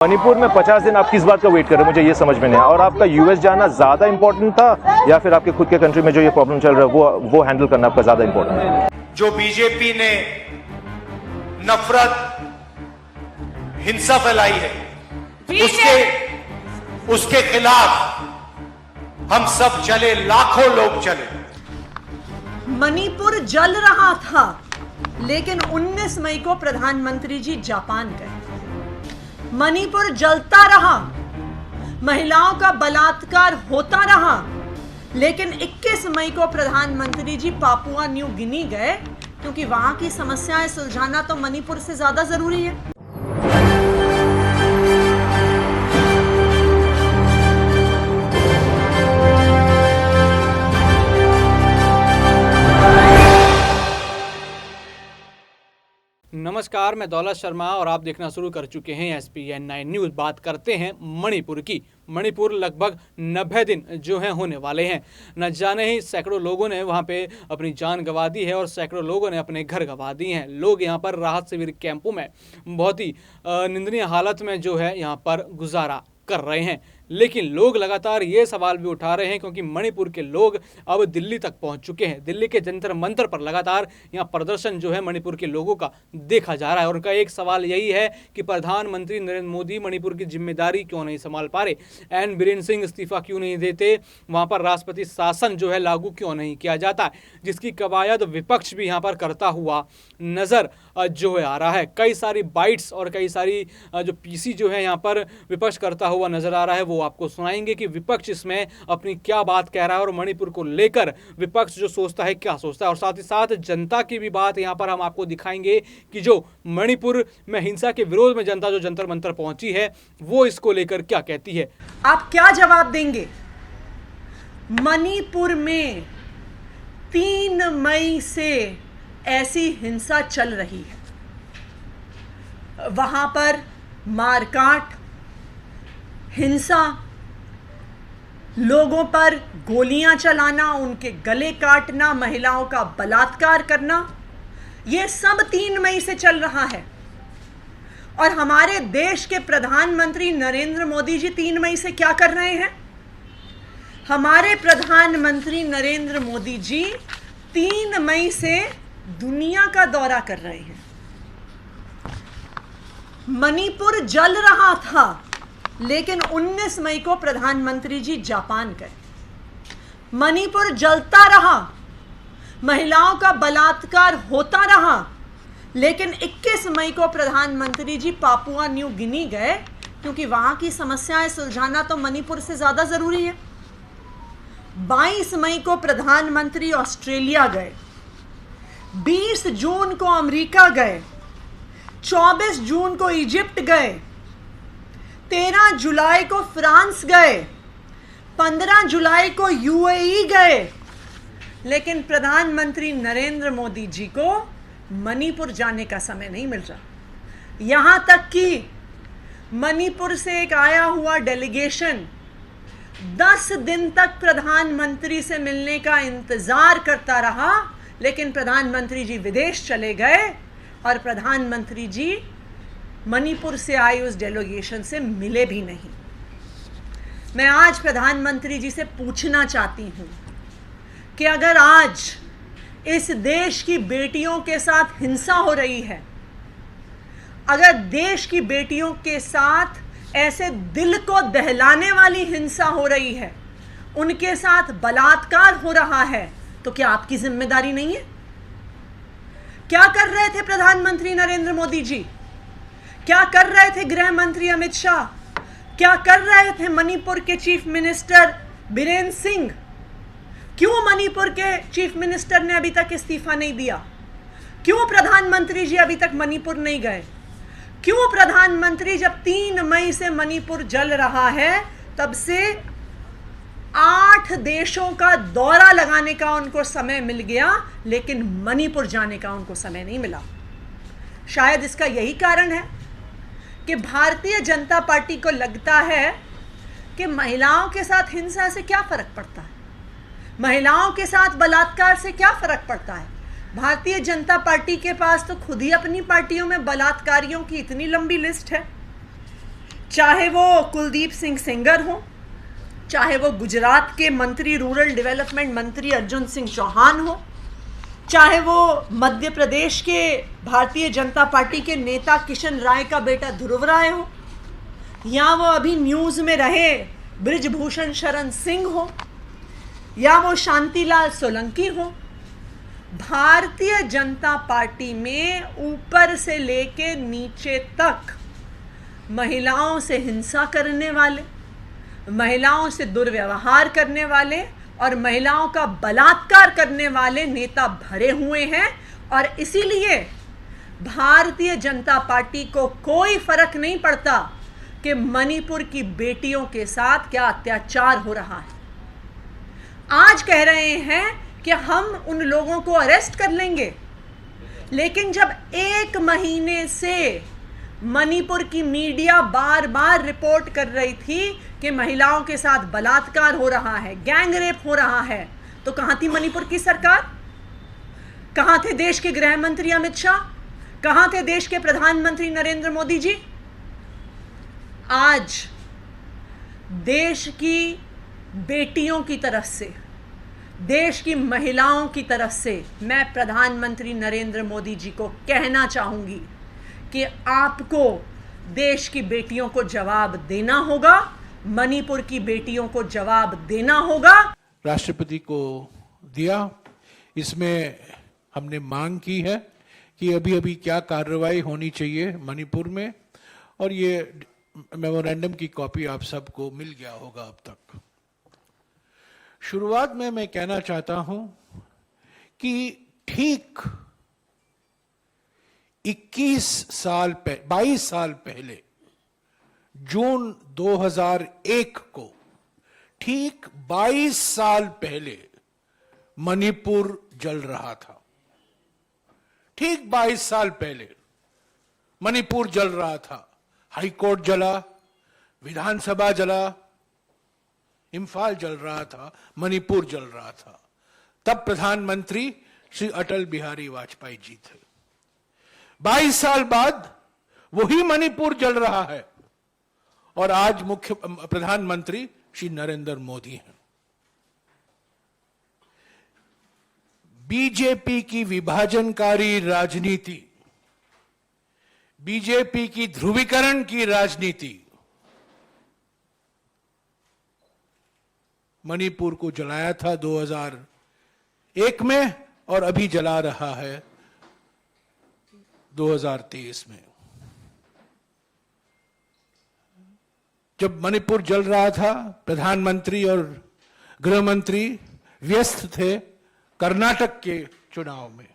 मणिपुर में 50 दिन आप किस बात का वेट कर रहे हैं, मुझे ये समझ में नहीं आया। और आपका यूएस जाना ज्यादा इंपॉर्टेंट था या फिर आपके खुद के कंट्री में जो ये प्रॉब्लम चल रहा है वो हैंडल करना आपका ज्यादा इंपॉर्टेंट है? जो बीजेपी ने नफरत, हिंसा फैलाई है, उसके खिलाफ हम सब चले, लाखों लोग चले। मणिपुर जल रहा था, लेकिन 19 मई को प्रधानमंत्री जी जापान गए। मणिपुर जलता रहा, महिलाओं का बलात्कार होता रहा, लेकिन 21 मई को प्रधानमंत्री जी पापुआ न्यू गिनी गए, क्योंकि वहां की समस्याएं सुलझाना तो मणिपुर से ज्यादा जरूरी है। नमस्कार, मैं दौलत शर्मा और आप देखना शुरू कर चुके हैं SPN9 न्यूज़। बात करते हैं मणिपुर की। मणिपुर लगभग 90 दिन जो हैं होने वाले हैं। न जाने ही सैकड़ों लोगों ने वहां पे अपनी जान गंवा दी है और सैकड़ों लोगों ने अपने घर गंवा दिए हैं। लोग यहां पर राहत शिविर कैंपों में बहुत ही निंदनीय हालत में जो है यहां पर गुजारा कर रहे हैं। लेकिन लोग लगातार ये सवाल भी उठा रहे हैं, क्योंकि मणिपुर के लोग अब दिल्ली तक पहुंच चुके हैं। दिल्ली के जंतर मंतर पर लगातार यहाँ प्रदर्शन जो है मणिपुर के लोगों का देखा जा रहा है। और उनका एक सवाल यही है कि प्रधानमंत्री नरेंद्र मोदी मणिपुर की जिम्मेदारी क्यों नहीं संभाल पा रहे, एन बीरेन सिंह इस्तीफा क्यों नहीं देते, वहाँ पर राष्ट्रपति शासन जो है लागू क्यों नहीं किया जाता, जिसकी कवायद विपक्ष भी यहाँ पर करता हुआ नजर जो है आ रहा है। कई सारी बाइट्स और कई सारी जो पीसी जो है यहाँ पर विपक्ष करता हुआ नजर आ रहा है, वो आपको सुनाएंगे कि विपक्ष इसमें अपनी क्या बात कह रहा है और मणिपुर को लेकर विपक्ष जो सोचता है क्या सोचता है। और साथ ही साथ जनता की भी बात यहां पर हम आपको दिखाएंगे कि जो मणिपुर में हिंसा के विरोध में जनता जो जंतर मंतर पहुंची है वो इसको लेकर क्या कहती है। आप क्या जवाब देंगे? मणिपुर में 3 मई से ऐसी हिंसा चल रही है। वहां पर मारकाट, हिंसा, लोगों पर गोलियां चलाना, उनके गले काटना, महिलाओं का बलात्कार करना, यह सब 3 मई से चल रहा है। और हमारे देश के प्रधानमंत्री नरेंद्र मोदी जी 3 मई से क्या कर रहे हैं? हमारे प्रधानमंत्री नरेंद्र मोदी जी 3 मई से दुनिया का दौरा कर रहे हैं। मणिपुर जल रहा था, लेकिन 19 मई को प्रधानमंत्री जी जापान गए। मणिपुर जलता रहा, महिलाओं का बलात्कार होता रहा, लेकिन 21 मई को प्रधानमंत्री जी पापुआ न्यू गिनी गए, क्योंकि वहां की समस्याएं सुलझाना तो मणिपुर से ज्यादा जरूरी है। 22 मई को प्रधानमंत्री ऑस्ट्रेलिया गए, 20 जून को अमेरिका गए, 24 जून को इजिप्ट गए, 13 जुलाई को फ्रांस गए, 15 जुलाई को UAE गए, लेकिन प्रधानमंत्री नरेंद्र मोदी जी को मणिपुर जाने का समय नहीं मिल रहा। यहां तक कि मणिपुर से एक आया हुआ डेलीगेशन 10 दिन तक प्रधानमंत्री से मिलने का इंतजार करता रहा, लेकिन प्रधानमंत्री जी विदेश चले गए और प्रधानमंत्री जी मणिपुर से आई उस डेलीगेशन से मिले भी नहीं। मैं आज प्रधानमंत्री जी से पूछना चाहती हूं कि अगर आज इस देश की बेटियों के साथ हिंसा हो रही है, अगर देश की बेटियों के साथ ऐसे दिल को दहलाने वाली हिंसा हो रही है, उनके साथ बलात्कार हो रहा है, तो क्या आपकी जिम्मेदारी नहीं है? क्या कर रहे थे प्रधानमंत्री नरेंद्र मोदी जी? क्या कर रहे थे गृह मंत्री अमित शाह? क्या कर रहे थे मणिपुर के चीफ मिनिस्टर बीरेन सिंह? क्यों मणिपुर के चीफ मिनिस्टर ने अभी तक इस्तीफा नहीं दिया? क्यों प्रधानमंत्री जी अभी तक मणिपुर नहीं गए? क्यों प्रधानमंत्री जब 3 मई से मणिपुर जल रहा है तब से 8 देशों का दौरा लगाने का उनको समय मिल गया, लेकिन मणिपुर जाने का उनको समय नहीं मिला? शायद इसका यही कारण है कि भारतीय जनता पार्टी को लगता है कि महिलाओं के साथ हिंसा से क्या फर्क पड़ता है, महिलाओं के साथ बलात्कार से क्या फर्क पड़ता है। भारतीय जनता पार्टी के पास तो खुद ही अपनी पार्टियों में बलात्कारियों की इतनी लंबी लिस्ट है चाहे वो कुलदीप सिंह सेंगर हो, चाहे वो गुजरात के मंत्री रूरल डेवलपमेंट मंत्री अर्जुन सिंह चौहान हो, चाहे वो मध्य प्रदेश के भारतीय जनता पार्टी के नेता किशन राय का बेटा ध्रुव राय हो, या वो अभी न्यूज़ में रहे बृजभूषण शरण सिंह हो, या वो शांतिलाल सोलंकी हो, भारतीय जनता पार्टी में ऊपर से लेके नीचे तक महिलाओं से हिंसा करने वाले, महिलाओं से दुर्व्यवहार करने वाले और महिलाओं का बलात्कार करने वाले नेता भरे हुए हैं। और इसीलिए भारतीय जनता पार्टी को कोई फर्क नहीं पड़ता कि मणिपुर की बेटियों के साथ क्या अत्याचार हो रहा है। आज कह रहे हैं कि हम उन लोगों को अरेस्ट कर लेंगे, लेकिन जब 1 महीने से मणिपुर की मीडिया बार बार रिपोर्ट कर रही थी कि महिलाओं के साथ बलात्कार हो रहा है, गैंग रेप हो रहा है, तो कहां थी मणिपुर की सरकार? कहां थे देश के गृह मंत्री अमित शाह? कहां थे देश के प्रधानमंत्री नरेंद्र मोदी जी? आज देश की बेटियों की तरफ से, देश की महिलाओं की तरफ से मैं प्रधानमंत्री नरेंद्र मोदी जी को कहना चाहूंगी कि आपको देश की बेटियों को जवाब देना होगा, मणिपुर की बेटियों को जवाब देना होगा। राष्ट्रपति को दिया, इसमें हमने मांग की है कि अभी अभी क्या कार्रवाई होनी चाहिए मणिपुर में, और ये मेमोरेंडम की कॉपी आप सबको मिल गया होगा अब तक। शुरुआत में मैं कहना चाहता हूं कि ठीक 22 साल पहले जून 2001 को, ठीक 22 साल पहले मणिपुर जल रहा था। ठीक 22 साल पहले मणिपुर जल रहा था। हाईकोर्ट जला, विधानसभा जला, इम्फाल जल रहा था, मणिपुर जल रहा था। तब प्रधानमंत्री श्री अटल बिहारी वाजपेयी जी थे। 22 साल बाद वही मणिपुर जल रहा है और आज मुख्य प्रधानमंत्री श्री नरेंद्र मोदी हैं। बीजेपी की विभाजनकारी राजनीति, बीजेपी की ध्रुवीकरण की राजनीति मणिपुर को जलाया था 2001 में और अभी जला रहा है 2023 में। जब मणिपुर जल रहा था, प्रधानमंत्री और गृह मंत्री व्यस्त थे कर्नाटक के चुनाव में।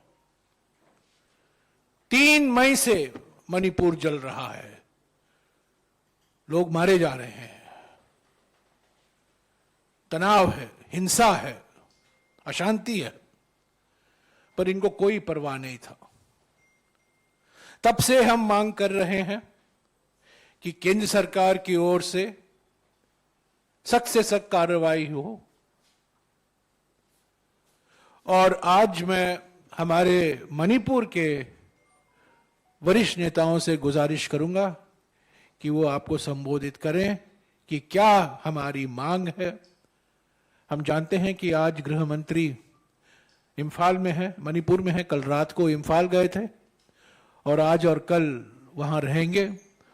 3 मई से मणिपुर जल रहा है, लोग मारे जा रहे हैं, तनाव है, हिंसा है, अशांति है, पर इनको कोई परवाह नहीं था। तब से हम मांग कर रहे हैं कि केंद्र सरकार की ओर से सख्त से सख्त कार्रवाई हो। और आज मैं हमारे मणिपुर के वरिष्ठ नेताओं से गुजारिश करूंगा कि वो आपको संबोधित करें कि क्या हमारी मांग है। हम जानते हैं कि आज गृह मंत्री इम्फाल में है, मणिपुर में है, कल रात को इम्फाल गए थे और आज और कल वहां रहेंगे।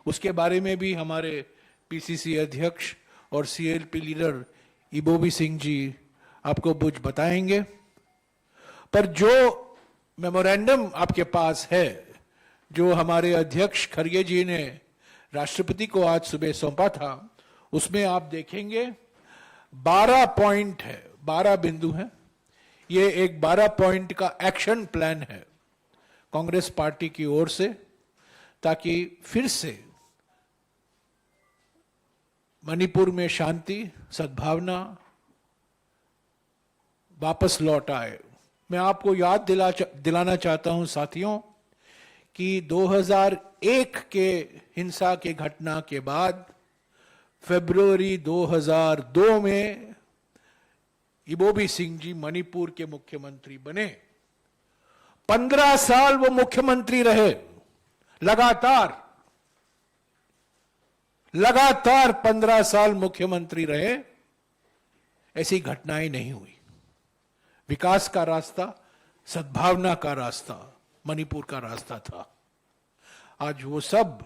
उसके बारे में भी हमारे पीसीसी अध्यक्ष और सीएलपी लीडर इबोबी सिंह जी आपको कुछ बताएंगे। पर जो मेमोरेंडम आपके पास है, जो हमारे अध्यक्ष खरगे जी ने राष्ट्रपति को आज सुबह सौंपा था, उसमें आप देखेंगे 12 पॉइंट है, 12 बिंदु हैं। ये एक 12 पॉइंट का एक्शन प्लान है कांग्रेस पार्टी की ओर से, ताकि फिर से मणिपुर में शांति, सद्भावना वापस लौट आए। मैं आपको याद दिलाना चाहता हूं साथियों कि 2001 के हिंसा के घटना के बाद फरवरी 2002 में इबोबी सिंह जी मणिपुर के मुख्यमंत्री बने। 15 साल वो मुख्यमंत्री रहे लगातार। लगातार 15 साल मुख्यमंत्री रहे, ऐसी घटनाएं नहीं हुई। विकास का रास्ता, सद्भावना का रास्ता मणिपुर का रास्ता था। आज वो सब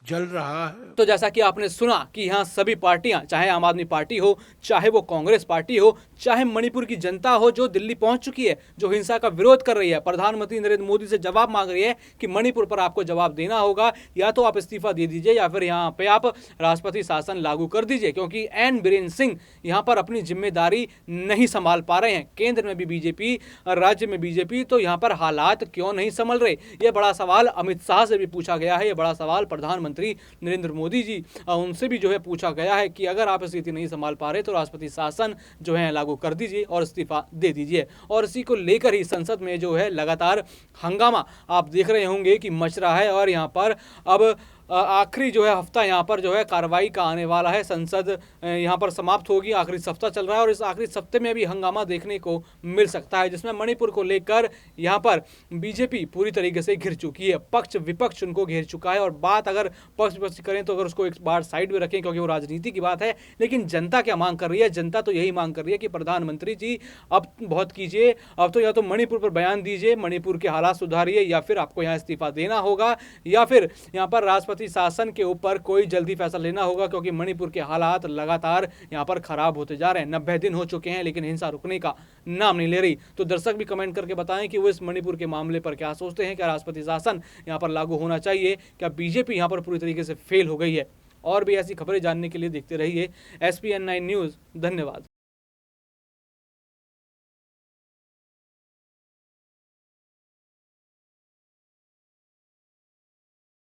जल रहा है। तो जैसा कि आपने सुना कि यहाँ सभी पार्टियां, चाहे आम आदमी पार्टी हो, चाहे वो कांग्रेस पार्टी हो, चाहे मणिपुर की जनता हो जो दिल्ली पहुंच चुकी है, जो हिंसा का विरोध कर रही है, प्रधानमंत्री नरेंद्र मोदी से जवाब मांग रही है कि मणिपुर पर आपको जवाब देना होगा, या तो आप इस्तीफा दे दीजिए या फिर यहाँ पे आप राष्ट्रपति शासन लागू कर दीजिए, क्योंकि एन बीरेन सिंह यहाँ पर अपनी जिम्मेदारी नहीं संभाल पा रहे हैं। केंद्र में भी बीजेपी, राज्य में बीजेपी, तो यहाँ पर हालात क्यों नहीं संभल रहे? यह बड़ा सवाल अमित शाह से भी पूछा गया है, यह बड़ा सवाल प्रधानमंत्री नरेंद्र मोदी जी उनसे भी जो है पूछा गया है कि अगर आप स्थिति नहीं संभाल पा रहे तो राष्ट्रपति शासन जो है लागू कर दीजिए और इस्तीफा दे दीजिए। और इसी को लेकर ही संसद में जो है लगातार हंगामा आप देख रहे होंगे कि मच रहा है। और यहाँ पर अब आखिरी जो है हफ्ता यहाँ पर जो है कार्रवाई का आने वाला है। संसद यहाँ पर समाप्त होगी, आखिरी सप्ताह चल रहा है और इस आखिरी सप्ताह में भी हंगामा देखने को मिल सकता है, जिसमें मणिपुर को लेकर यहाँ पर बीजेपी पूरी तरीके से घिर चुकी है। पक्ष विपक्ष उनको घेर चुका है। और बात अगर पक्ष विपक्ष करें तो अगर उसको एक बार साइड में रखें क्योंकि वो राजनीति की बात है, लेकिन जनता क्या मांग कर रही है? जनता तो यही मांग कर रही है कि प्रधानमंत्री जी अब बहुत कीजिए, अब तो या तो मणिपुर पर बयान दीजिए, मणिपुर के हालात सुधारिए, या फिर आपको यहाँ इस्तीफा देना होगा, या फिर यहाँ पर राष्ट्रपति शासन के ऊपर कोई जल्दी फैसला लेना होगा, क्योंकि मणिपुर के हालात लगातार यहाँ पर खराब होते जा रहे हैं। 90 दिन हो चुके हैं लेकिन हिंसा रुकने का नाम नहीं ले रही। तो दर्शक भी कमेंट करके बताएं कि वो इस मणिपुर के मामले पर क्या सोचते हैं। क्या राष्ट्रपति शासन यहाँ पर लागू होना चाहिए? क्या बीजेपी यहाँ पर पूरी तरीके से फेल हो गई है? और भी ऐसी खबरें जानने के लिए देखते रहिए SPN9 न्यूज़। धन्यवाद।